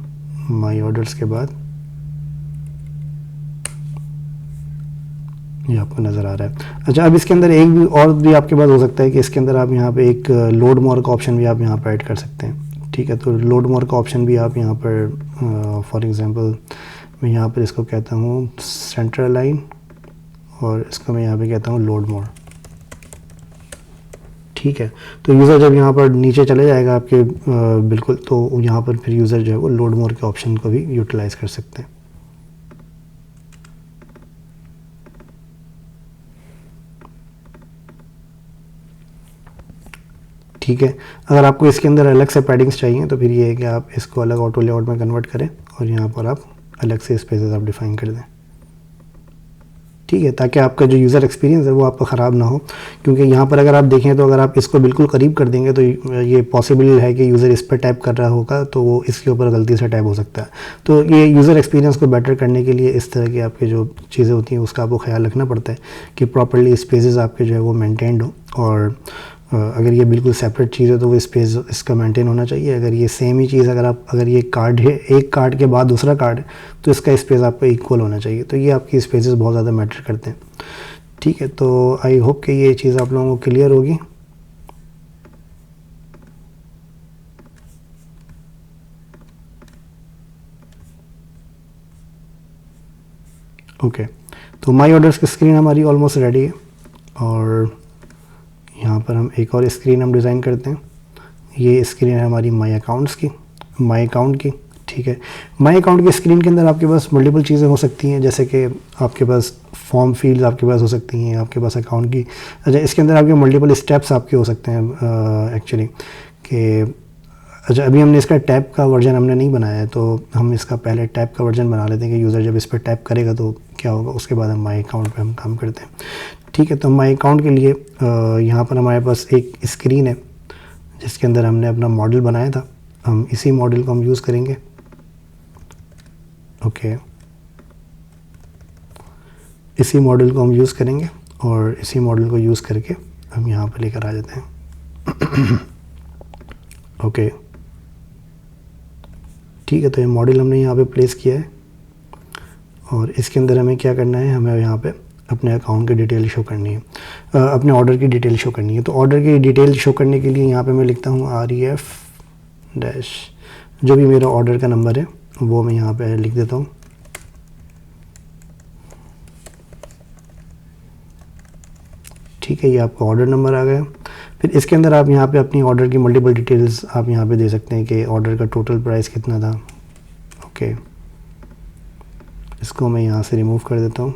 Speaker 1: माई ऑर्डर्स के बाद ये आपको नज़र आ रहा है। अच्छा, अब इसके अंदर एक भी और भी आपके पास हो सकता है कि इसके अंदर आप यहाँ पे एक लोड मोर का ऑप्शन भी आप यहाँ पर ऐड कर सकते हैं। ठीक है, तो लोड मोर का ऑप्शन भी आप यहाँ पर फॉर एग्ज़ाम्पल मैं यहाँ पर इसको कहता हूँ सेंट्रल लाइन और इसको मैं यहाँ पे कहता हूँ लोड मोर। ठीक है, तो यूज़र जब यहाँ पर नीचे चले जाएगा आपके बिल्कुल, तो यहाँ पर फिर यूज़र जो है वो लोड मोर के ऑप्शन को भी यूटिलाइज़ कर सकते हैं। ठीक है, अगर आपको इसके अंदर अलग से पैडिंग्स चाहिए तो फिर ये है कि आप इसको अलग ऑटो लेआउट में कन्वर्ट करें और यहाँ पर आप अलग से स्पेसेस आप डिफाइन कर दें। ठीक है, ताकि आपका जो यूज़र एक्सपीरियंस है वो आपका ख़राब ना हो, क्योंकि यहाँ पर अगर आप देखें तो अगर आप इसको बिल्कुल करीब कर देंगे तो ये पॉसिबल है कि यूज़र इस पर टैप कर रहा होगा तो वो इसके ऊपर गलती से टैप हो सकता है। तो ये यूज़र एक्सपीरियंस को बेटर करने के लिए इस तरह की आपकी जो चीज़ें होती हैं उसका आपको ख्याल रखना पड़ता है कि प्रॉपर्ली स्पेसेस आपके जो है वो मेंटेन्ड हो, और अगर ये बिल्कुल सेपरेट चीज़ है तो वो स्पेस इसका मेंटेन होना चाहिए। अगर ये सेम ही चीज़ अगर ये कार्ड है, एक कार्ड के बाद दूसरा कार्ड है, तो इसका स्पेस आपको इक्वल होना चाहिए। तो ये आपकी स्पेसेस बहुत ज़्यादा मैटर करते हैं। ठीक है, तो आई होप कि ये चीज़ आप लोगों को क्लियर होगी। ओके, तो माई ऑर्डर्स की स्क्रीन हमारी ऑलमोस्ट रेडी है और यहाँ पर हम एक और स्क्रीन हम डिज़ाइन करते हैं। ये स्क्रीन है हमारी माई अकाउंट्स की, माई अकाउंट की। ठीक है, माई अकाउंट की स्क्रीन के अंदर आपके पास मल्टीपल चीज़ें हो सकती हैं, जैसे कि आपके पास फॉर्म फील्ड्स आपके पास हो सकती हैं, आपके पास अकाउंट की। अच्छा, इसके अंदर आपके मल्टीपल स्टेप्स आपके हो सकते हैं एक्चुअली कि अच्छा, अभी हमने इसका टैब का वर्जन हमने नहीं बनाया है, तो हम इसका पहले टैब का वर्जन बना लेते हैं कि यूज़र जब इस पर टैप करेगा तो क्या होगा, उसके बाद हम माई अकाउंट पे हम काम करते हैं। ठीक है, तो माई अकाउंट के लिए यहाँ पर हमारे पास एक स्क्रीन है जिसके अंदर हमने अपना मॉडल बनाया था। हम इसी मॉडल को हम यूज़ करेंगे। ओके, इसी मॉडल को हम यूज़ करेंगे और इसी मॉडल को यूज़ करके हम यहाँ पर लेकर आ जाते हैं। ओके, ठीक है, तो ये मॉडल हमने यहाँ पे प्लेस किया है और इसके अंदर हमें क्या करना है, हमें यहाँ पे अपने अकाउंट की डिटेल शो करनी है, अपने ऑर्डर की डिटेल शो करनी है। तो ऑर्डर की डिटेल शो करने के लिए यहाँ पे मैं लिखता हूँ REF डैश, जो भी मेरा ऑर्डर का नंबर है वो मैं यहाँ पे लिख देता हूँ। ठीक है, ये आपका ऑर्डर नंबर आ गया। फिर इसके अंदर आप यहाँ पे अपनी ऑर्डर की मल्टीपल डिटेल्स आप यहाँ पे दे सकते हैं कि ऑर्डर का टोटल प्राइस कितना था। ओके, इसको मैं यहाँ से रिमूव कर देता हूँ।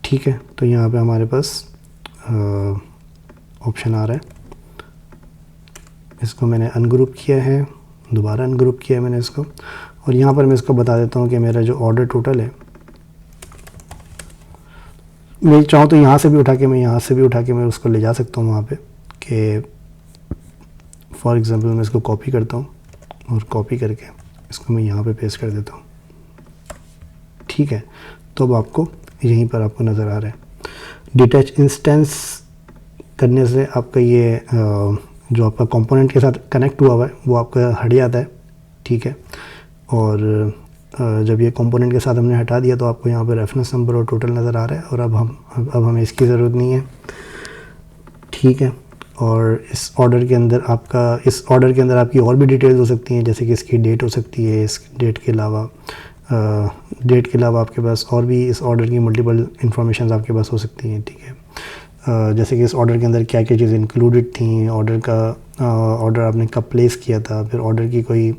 Speaker 1: ठीक है, तो यहाँ पे हमारे पास ऑप्शन आ रहा है, इसको मैंने अनग्रुप किया है, दोबारा अनग्रुप किया है मैंने इसको, और यहाँ पर मैं इसको बता देता हूँ कि मेरा जो ऑर्डर टोटल है, मैं चाहूँ तो यहाँ से भी उठा के मैं उसको ले जा सकता हूँ वहाँ पे कि फॉर एग्ज़ाम्पल मैं इसको कॉपी करता हूँ और कॉपी करके इसको मैं यहाँ पे पेस्ट कर देता हूँ। ठीक है, तो अब आपको यहीं पर आपको नज़र आ रहा है डिटैच इंस्टेंस करने से आपका ये जो आपका कंपोनेंट के साथ कनेक्ट हुआ है वो आपका हट जाता है। ठीक है, और जब ये कंपोनेंट के साथ हमने हटा दिया तो आपको यहाँ पर रेफरेंस नंबर और टोटल नज़र आ रहा है, और अब हमें इसकी ज़रूरत नहीं है। ठीक है, और इस ऑर्डर के अंदर आपकी और भी डिटेल्स हो सकती हैं, जैसे कि इसकी डेट हो सकती है, इस डेट के अलावा आपके पास और भी इस ऑर्डर की मल्टीपल इंफॉर्मेशन आपके पास हो सकती हैं। ठीक है, जैसे कि इस ऑर्डर के अंदर क्या क्या चीज़ें इंक्लूडेड थी, ऑर्डर आपने कब प्लेस किया था, फिर ऑर्डर की कोई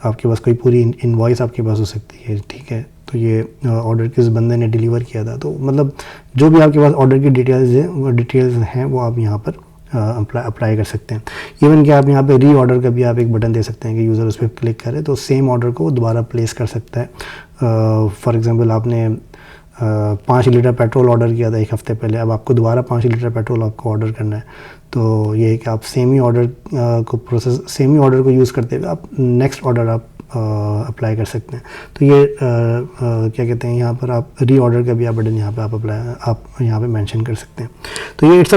Speaker 1: आपके पास कोई पूरी इनवॉइस आपके पास हो सकती है, ठीक है। तो ये ऑर्डर किस बंदे ने डिलीवर किया था, तो मतलब जो भी आपके पास ऑर्डर की डिटेल्स हैं वो आप यहाँ पर अप्लाई कर सकते हैं। इवन कि आप यहाँ पे री ऑर्डर का भी आप एक बटन दे सकते हैं कि यूज़र उस पर क्लिक करे तो सेम ऑर्डर को दोबारा प्लेस कर सकता है। फॉर एग्ज़ाम्पल आपने 5 लीटर पेट्रोल ऑर्डर किया था एक हफ़्ते पहले, अब आपको दोबारा 5 लीटर पेट्रोल आपको ऑर्डर करना है, तो ये है कि आप सेम ही ऑर्डर को यूज़ करते हुए आप नेक्स्ट ऑर्डर आप अप्लाई कर सकते हैं। तो ये क्या कहते हैं, यहाँ पर आप री ऑर्डर का भी आप बटन यहाँ पे आप यहाँ पे मेंशन कर सकते हैं। तो ये इट्स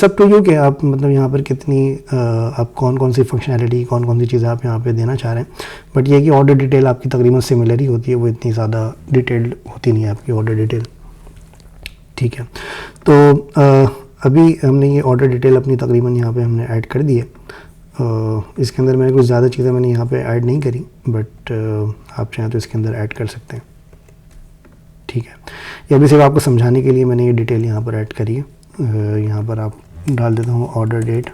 Speaker 1: अप टू यू कि आप मतलब यहाँ पर कितनी आप कौन कौन सी फंक्शनैलिटी, कौन कौन सी चीज़ें आप यहाँ पे देना चाह रहे हैं। बट ये कि ऑर्डर डिटेल आपकी तकरीबन सिमिलर ही होती है, वो इतनी ज़्यादा डिटेल्ड होती नहीं है आपकी ऑर्डर डिटेल, ठीक है। तो अभी हमने ये ऑर्डर डिटेल अपनी तकरीबन यहाँ पे हमने ऐड कर दी है। इसके अंदर मैंने कुछ ज़्यादा चीज़ें मैंने यहाँ पे ऐड नहीं करी, बट आप चाहें तो इसके अंदर ऐड कर सकते हैं, ठीक है। ये अभी सिर्फ आपको समझाने के लिए मैंने ये डिटेल यहाँ पर ऐड करी है। यहाँ पर आप डाल देता हूँ order date.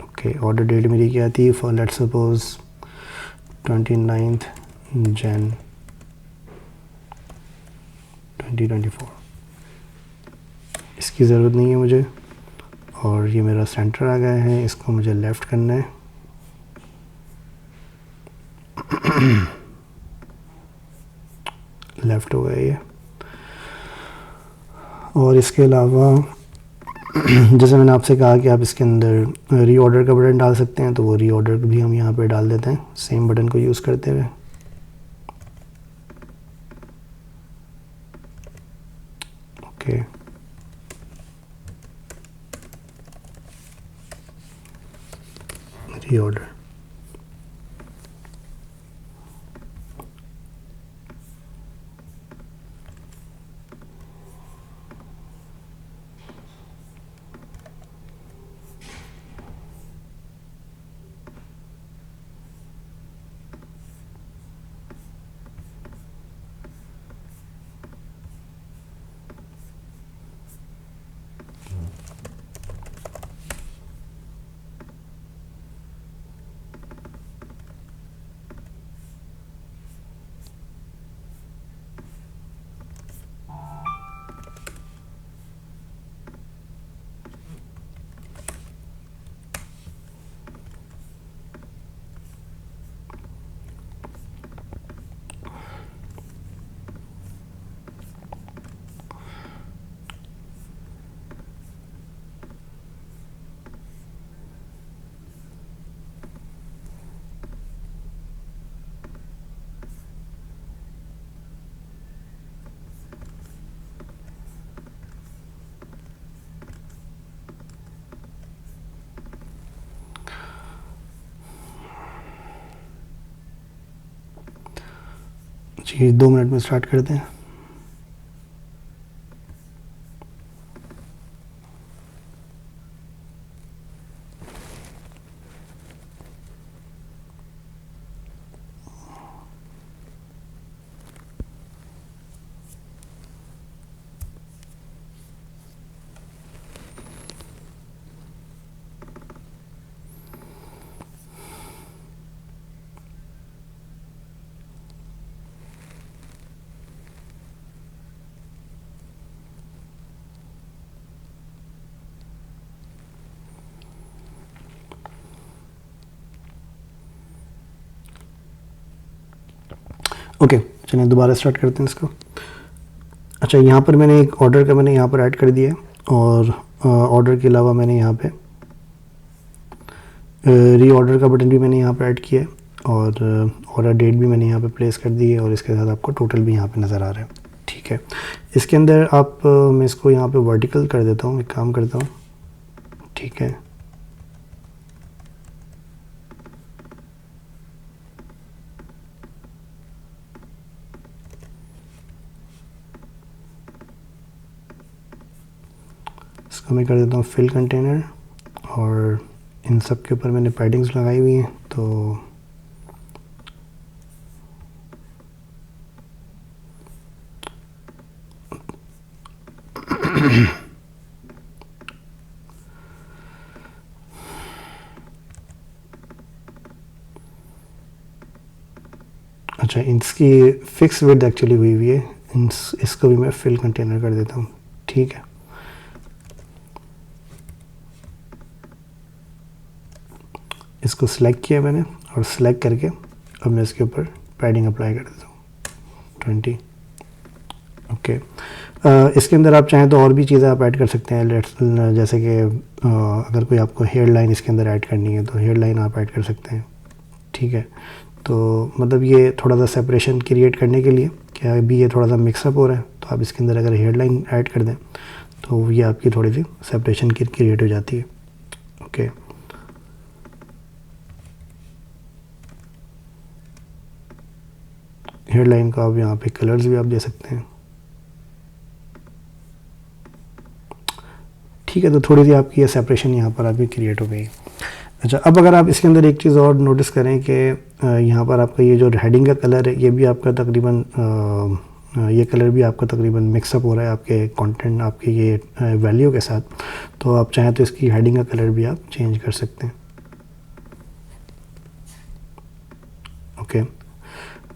Speaker 1: Okay, order date मेरी क्या थी, फॉर लेट्स सपोज 29 जन 2024। इसकी ज़रूरत नहीं है मुझे, और ये मेरा सेंटर आ गया है, इसको मुझे लेफ़्ट करना है। लेफ़्ट हो गया ये। और इसके अलावा जैसे मैंने आपसे कहा कि आप इसके अंदर री ऑर्डर का बटन डाल सकते हैं, तो वो री ऑर्डर भी हम यहाँ पे डाल देते हैं सेम बटन को यूज़ करते हुए। ओके, री ऑर्डर। जी, 2 मिनट में स्टार्ट करते हैं। ओके, चलिए दोबारा स्टार्ट करते हैं इसको। अच्छा, यहाँ पर मैंने एक ऑर्डर का मैंने यहाँ पर ऐड कर दिया है, और ऑर्डर के अलावा मैंने यहाँ पे री ऑर्डर का बटन भी मैंने यहाँ पर ऐड किया है, और ऑर्डर डेट भी मैंने यहाँ पे प्लेस कर दी है, और इसके साथ आपको टोटल भी यहाँ पे नज़र आ रहा है, ठीक है। इसके अंदर आप मैं इसको यहाँ पे वर्टिकल कर देता हूँ, एक काम करता हूँ, ठीक है। इसको मैं कर देता हूँ फिल कंटेनर, और इन सब के ऊपर मैंने पैडिंग्स लगाई हुई हैं, तो अच्छा, इसकी फिक्स विड्थ एक्चुअली हुई हुई है, इसको भी मैं फिल कंटेनर कर देता हूँ। ठीक है, इसको सिलेक्ट किया मैंने और सिलेक्ट करके अब मैं इसके ऊपर पैडिंग अप्लाई कर देता हूँ 20। ओके, इसके अंदर आप चाहें तो और भी चीज़ें आप ऐड कर सकते हैं, जैसे कि अगर कोई आपको हेयर लाइन इसके अंदर ऐड करनी है तो हेयर लाइन आप ऐड कर सकते हैं। ठीक है, तो मतलब ये थोड़ा सा सेपरेशन क्रिएट करने के लिए, क्या अभी ये थोड़ा सा मिक्सअप हो रहा है, तो आप इसके अंदर अगर हेयर लाइन ऐड कर दें तो ये आपकी थोड़ी सी सेपरेशन की क्रिएट हो जाती है। ओके, हेयर लाइन को आप यहाँ पे कलर्स भी आप दे सकते हैं। ठीक है, तो थोड़ी सी आपकी ये सेपरेशन यहाँ पर आपकी क्रिएट हो गई। अच्छा, अब अगर आप इसके अंदर एक चीज़ और नोटिस करें कि यहाँ पर आपका ये जो हेडिंग का कलर है ये भी आपका तकरीबन ये कलर भी आपका तकरीबन मिक्सअप हो रहा है आपके कंटेंट, आपके ये वैल्यू के साथ। तो आप चाहें तो इसकी हेडिंग का कलर भी आप चेंज कर सकते हैं। ओके,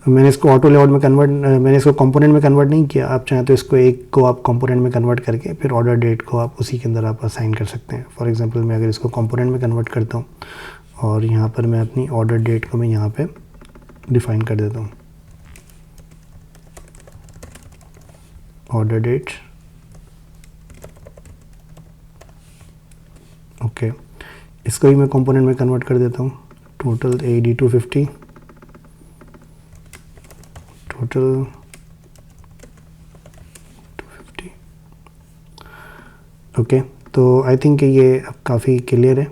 Speaker 1: मैंने इसको ऑटो लेआउट में कन्वर्ट, मैंने इसको कंपोनेंट में कन्वर्ट नहीं किया। आप चाहें तो इसको एक को आप कंपोनेंट में कन्वर्ट करके फिर ऑर्डर डेट को आप उसी के अंदर आप असाइन कर सकते हैं। फॉर एग्जांपल मैं अगर इसको कंपोनेंट में कन्वर्ट करता हूँ और यहाँ पर मैं अपनी ऑर्डर डेट को मैं यहाँ पे डिफ़ाइन कर देता हूँ, ऑर्डर डेट। ओके, इसको भी मैं कंपोनेंट में कन्वर्ट कर देता हूँ। Total AD 250, total 250। ओके, तो आई थिंक ये अब काफ़ी क्लियर है।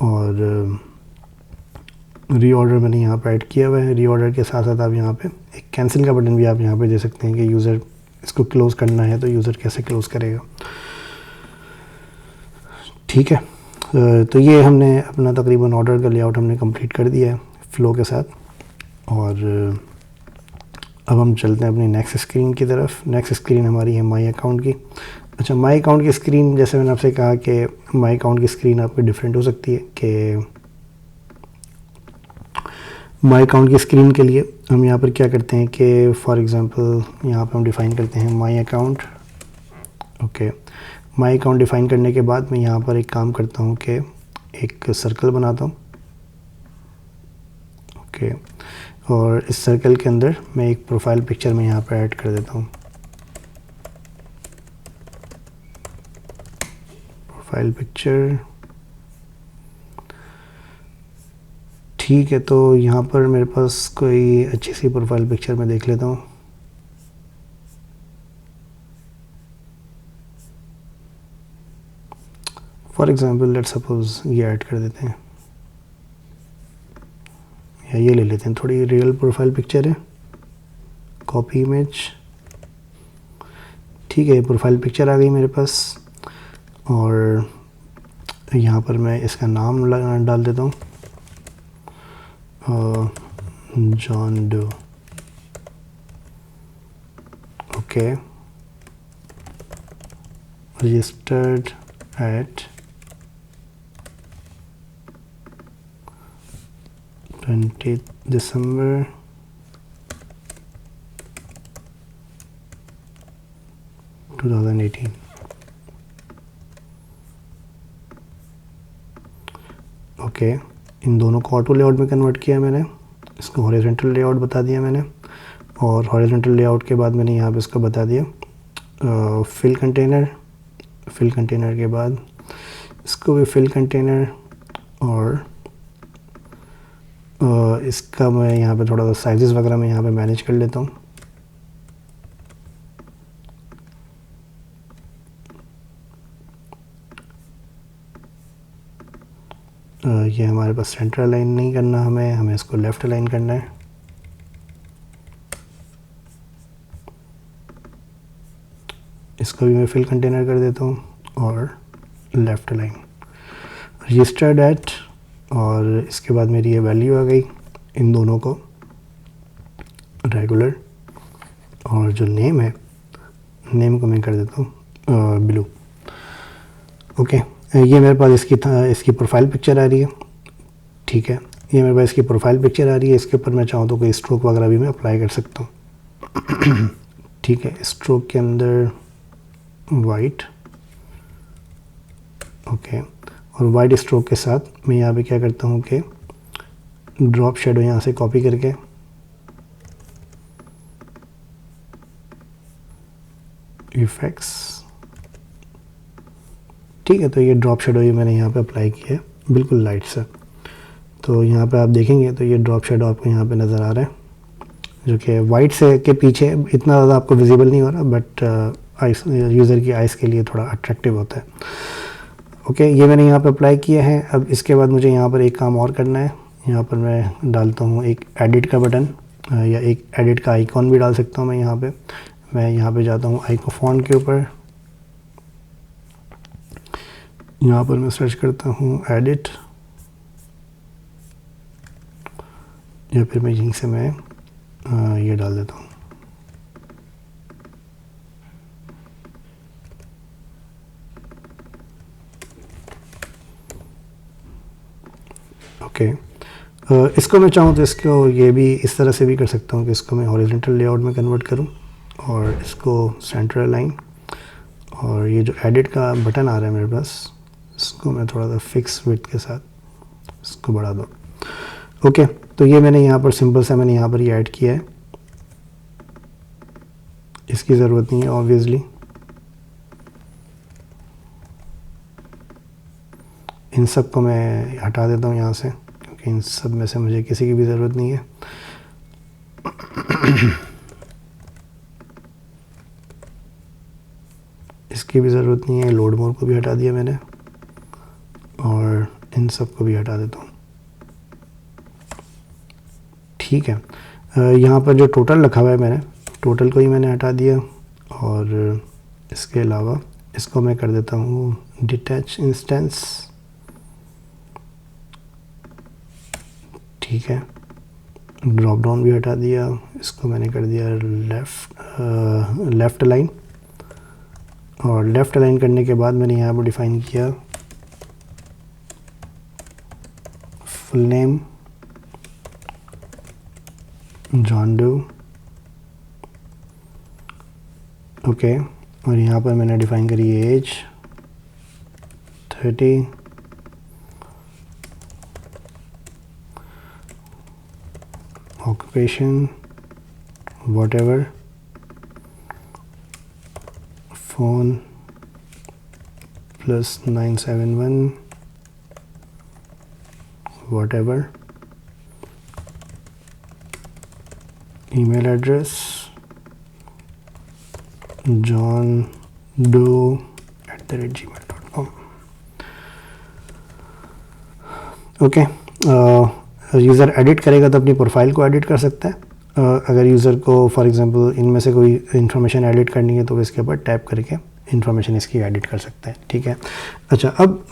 Speaker 1: और रीऑर्डर मैंने यहाँ पर ऐड किया हुआ है। रीऑर्डर के साथ साथ आप यहाँ पे एक कैंसिल का बटन भी आप यहाँ पे दे सकते हैं कि यूज़र इसको क्लोज़ करना है तो यूज़र कैसे क्लोज़ करेगा। ठीक है, तो ये हमने अपना तकरीबन ऑर्डर का लेआउट हमने कंप्लीट कर दिया है फ़्लो के साथ। और अब हम चलते हैं अपनी नेक्स्ट स्क्रीन की तरफ। नेक्स्ट स्क्रीन हमारी है माई अकाउंट की। अच्छा, माई अकाउंट की स्क्रीन, जैसे मैंने आपसे कहा कि माई अकाउंट की स्क्रीन आपकी डिफरेंट हो सकती है। कि माई अकाउंट की स्क्रीन के लिए हम यहाँ पर क्या करते हैं कि फॉर एग्ज़ाम्पल यहाँ पर हम डिफ़ाइन करते हैं my account. Okay, my account define करने के बाद मैं यहाँ पर एक काम करता हूँ कि एक सर्कल बनाता हूँ। ओके, और इस सर्कल के अंदर मैं एक प्रोफाइल पिक्चर में यहाँ पर ऐड कर देता हूँ। प्रोफाइल पिक्चर, ठीक है। तो यहाँ पर मेरे पास कोई अच्छी सी प्रोफाइल पिक्चर मैं देख लेता हूँ। फॉर एग्ज़ाम्पल लेट्स सपोज ये ऐड कर देते हैं या ये ले लेते हैं, थोड़ी रियल प्रोफाइल पिक्चर है। कॉपी इमेज, ठीक है, प्रोफाइल पिक्चर आ गई मेरे पास। और यहाँ पर मैं इसका नाम डाल देता हूँ, John Doe. Okay, registered at 20 December 2018। Okay, इन दोनों को ऑटो लेआउट में कन्वर्ट किया मैंने, इसको हॉरिजॉन्टल लेआउट बता दिया मैंने। और हॉरिजॉन्टल लेआउट के बाद मैंने यहाँ पे इसको बता दिया फिल कंटेनर। फिल कंटेनर के बाद इसको भी फिल कंटेनर, और इसका मैं यहाँ पे थोड़ा सा साइजेस वगैरह मैं यहाँ पे मैनेज कर लेता हूँ। ये हमारे पास सेंटर अलाइन नहीं करना, हमें इसको लेफ़्ट अलाइन करना है। इसको भी मैं फिल कंटेनर कर देता हूँ और लेफ़्ट अलाइन, रजिस्टर्ड एट, और इसके बाद मेरी ये वैल्यू आ गई। इन दोनों को रेगुलर, और जो नेम है, नेम को मैं कर देता हूँ ब्लू। ओके, ये मेरे पास इसकी प्रोफाइल पिक्चर आ रही है। ठीक है, ये मेरे पास इसकी प्रोफाइल पिक्चर आ रही है। इसके ऊपर मैं चाहूँ तो कोई स्ट्रोक वगैरह भी मैं अप्लाई कर सकता हूँ। ठीक है, स्ट्रोक के अंदर वाइट। ओके, और वाइट स्ट्रोक के साथ मैं यहाँ पे क्या करता हूँ कि ड्रॉप शेडो यहाँ से कॉपी करके इफेक्ट्स। ठीक है, तो ये ड्रॉप शेडो ये मैंने यहाँ पे अप्लाई किया है बिल्कुल लाइट से। तो यहाँ पे आप देखेंगे तो ये ड्रॉप शेडो आपको यहाँ पे नज़र आ रहा है, जो कि वाइट से के पीछे इतना ज़्यादा आपको विजिबल नहीं हो रहा, बट आइस यूज़र की आइस के लिए थोड़ा अट्रैक्टिव होता है। ओके, ये मैंने यहाँ पे अप्लाई किया है। अब इसके बाद मुझे यहाँ पर एक काम और करना है। यहाँ पर मैं डालता हूँ एक एडिट का बटन, या एक एडिट का आइकॉन भी डाल सकता हूँ। मैं यहाँ पे जाता हूँ आइकॉन फॉन्ट के ऊपर। यहाँ पर मैं सर्च करता हूँ एडिट, या फिर मैं यहीं से मैं ये डाल देता हूँ। ओके, इसको मैं चाहूँ तो इसको ये भी इस तरह से भी कर सकता हूँ कि इसको मैं हॉरिजॉन्टल लेआउट में कन्वर्ट करूँ और इसको सेंटर लाइन, और ये जो एडिट का बटन आ रहा है मेरे पास, इसको मैं थोड़ा सा फिक्स विड्थ के साथ इसको बढ़ा दूँ। ओके, तो ये मैंने यहाँ पर सिंपल सा मैंने यहाँ पर ये ऐड किया है। इसकी ज़रूरत नहीं है ऑब्वियसली। इन सब को मैं हटा देता हूँ यहाँ से, क्योंकि इन सब में से मुझे किसी की भी ज़रूरत नहीं है। इसकी भी ज़रूरत नहीं है। लोड मोर को भी हटा दिया मैंने, और इन सब को भी हटा देता हूँ। ठीक है, यहाँ पर जो टोटल रखा हुआ है मैंने, टोटल को ही मैंने हटा दिया, और इसके अलावा इसको मैं कर देता हूँ डिटैच इंस्टेंस। ठीक है, ड्रॉप डाउन भी हटा दिया, इसको मैंने कर दिया लेफ़्ट अलाइन, और लेफ़्ट अलाइन करने के बाद मैंने यहाँ पर डिफ़ाइन किया full name John Doe. Okay, और यहाँ पर मैंने डिफ़ाइन करी age 30, occupation whatever, phone +971 whatever, email address johndoe@gmail.com। Okay, user edit करेगा तो अपनी प्रोफाइल को एडिट कर सकता है। अगर यूज़र को फॉर एग्जांपल इनमें से कोई इन्फॉर्मेशन एडिट करनी है तो इसके ऊपर टैप करके इन्फॉर्मेशन इसकी एडिट कर सकता है। ठीक है, अच्छा, अब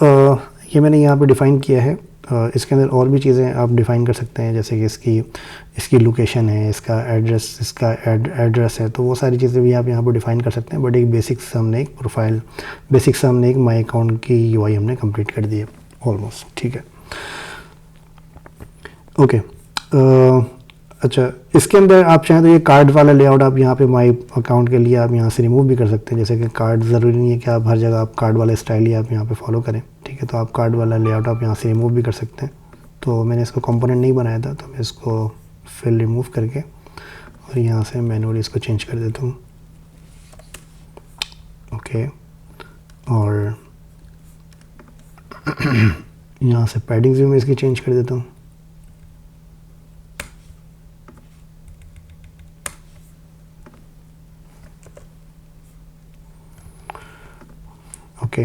Speaker 1: ये मैंने यहाँ पे डिफ़ाइन किया है। इसके अंदर और भी चीज़ें आप डिफ़ाइन कर सकते हैं, जैसे कि इसकी लोकेशन है, इसका एड्रेस है, तो वो सारी चीज़ें भी आप यहाँ पर डिफ़ाइन कर सकते हैं। बट एक बेसिक से हमने एक प्रोफाइल, बेसिक से हमने एक माई अकाउंट की यूआई हमने कंप्लीट कर दी है ऑलमोस्ट। ठीक है, ओके, अच्छा, इसके अंदर आप चाहें तो ये कार्ड वाला लेआउट आप यहाँ पे माई अकाउंट के लिए आप यहाँ से रिमूव भी कर सकते हैं। जैसे कि कार्ड ज़रूरी नहीं है कि आप हर जगह आप कार्ड वाला स्टाइल ही आप यहाँ पे फॉलो करें। ठीक है, तो आप कार्ड वाला लेआउट आप यहाँ से रिमूव भी कर सकते हैं। तो मैंने इसको कंपोनेंट नहीं बनाया था, तो मैं इसको फिल रिमूव करके और यहाँ से मैनुअली इसको चेंज कर देता हूँ। ओके, और यहाँ से पैडिंग्स भी मैं इसकी चेंज कर देता हूँ। ओके,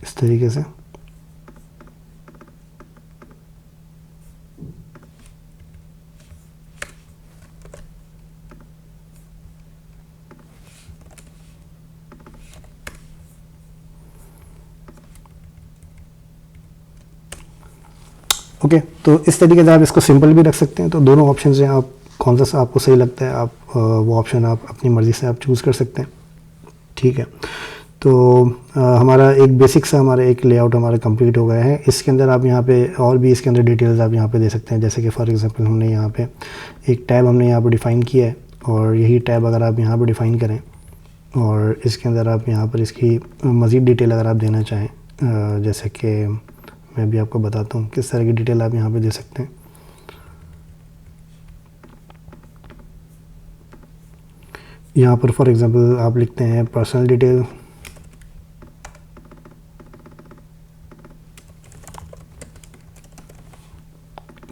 Speaker 1: इस तरीके से। ओके, तो इस तरीके से आप इसको सिंपल भी रख सकते हैं। तो दोनों ऑप्शन हैं, आप कौन सा आपको सही लगता है, आप वो ऑप्शन आप अपनी मर्ज़ी से आप चूज़ कर सकते हैं। ठीक है, तो हमारा एक बेसिक सा हमारा एक लेआउट हमारा कंप्लीट हो गया है। इसके अंदर आप यहाँ पे और भी इसके अंदर डिटेल्स आप यहाँ पे दे सकते हैं। जैसे कि फॉर एग्जांपल हमने यहाँ पे एक टैब हमने यहाँ पे डिफ़ाइन किया है, और यही टैब अगर आप यहाँ पे डिफ़ाइन करें और इसके अंदर आप यहाँ पर इसकी मज़ीद डिटेल अगर आप देना चाहें, जैसे कि मैं भी आपको बताता हूँ किस तरह की डिटेल आप यहाँ पे दे सकते हैं। यहाँ पर फॉर एग्जांपल आप लिखते हैं पर्सनल डिटेल,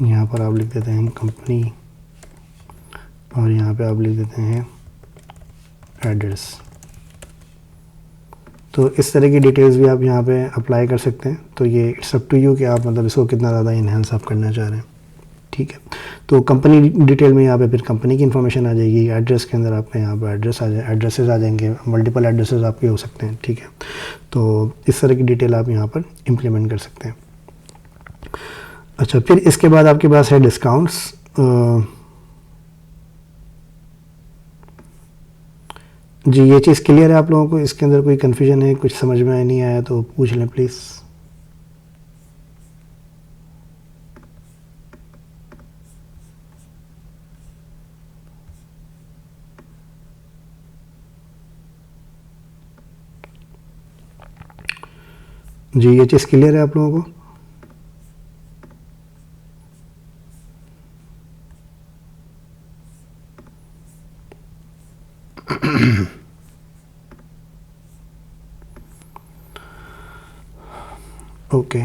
Speaker 1: यहाँ पर आप लिख देते हैं कंपनी, और यहाँ पे आप लिख देते हैं एड्रेस। तो इस तरह की डिटेल्स भी आप यहाँ पे अप्लाई कर सकते हैं। तो ये इट्स अप टू यू कि आप मतलब इसको कितना ज़्यादा इन्हेंस आप करना चाह रहे हैं। ठीक है, तो कंपनी डिटेल में यहाँ पे फिर कंपनी की इन्फॉर्मेशन आ जाएगी। एड्रेस के अंदर आपका यहाँ पर एड्रेसेस आ जाएंगे, मल्टीपल एड्रेसेस आपके हो सकते हैं। ठीक है, तो इस तरह की डिटेल आप यहाँ पर इम्प्लीमेंट कर सकते हैं। अच्छा, फिर इसके बाद आपके पास है डिस्काउंट्स। जी, ये चीज़ क्लियर है आप लोगों को? इसके अंदर कोई कन्फ्यूजन है, कुछ समझ में नहीं आया तो पूछ लें प्लीज़। जी, ये चीज़ क्लियर है आप लोगों को? Okay,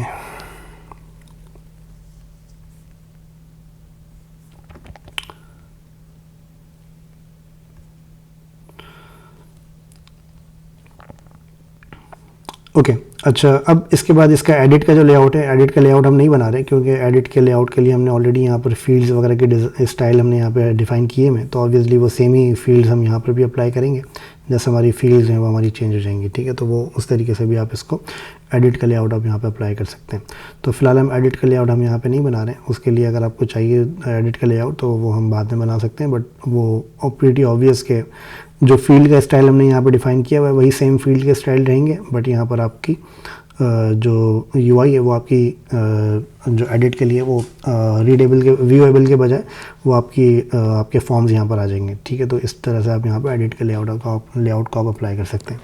Speaker 1: okay. अच्छा, अब इसके बाद इसका एडिट का जो लेआउट है, एडिट का लेआउट हम नहीं बना रहे, क्योंकि एडिट के लेआउट के लिए हमने ऑलरेडी यहाँ पर फील्ड्स वगैरह के स्टाइल हमने यहाँ पे डिफ़ाइन किए हैं। तो ऑब्वियसली वो सेम ही फील्ड्स हम यहाँ पर भी अप्लाई करेंगे। जैसे हमारी फील्ड्स हैं वो हमारी चेंज हो जाएंगी। ठीक है, तो वो उस तरीके से भी आप इसको एडिट का लेआउट आप यहाँ पे अप्लाई कर सकते हैं। तो फिलहाल हम एडिट का लेआउट हम यहाँ पे नहीं बना रहे हैं। उसके लिए अगर आपको चाहिए एडिट का लेआउट तो वो हम बाद में बना सकते हैं, बट वो प्रीटी ऑब्वियस के जो फील्ड का स्टाइल हमने यहाँ पे डिफ़ाइन किया हुआ है वही सेम फील्ड के स्टाइल रहेंगे। बट यहाँ पर आपकी जो यूआई है वो आपकी जो एडिट के लिए वो रीडेबल के व्यूएबल के बजाय वो आपके फॉर्म्स यहाँ पर आ जाएंगे। ठीक है, तो इस तरह से आप यहाँ पर एडिट के लेआउट को आप अप्लाई कर सकते हैं।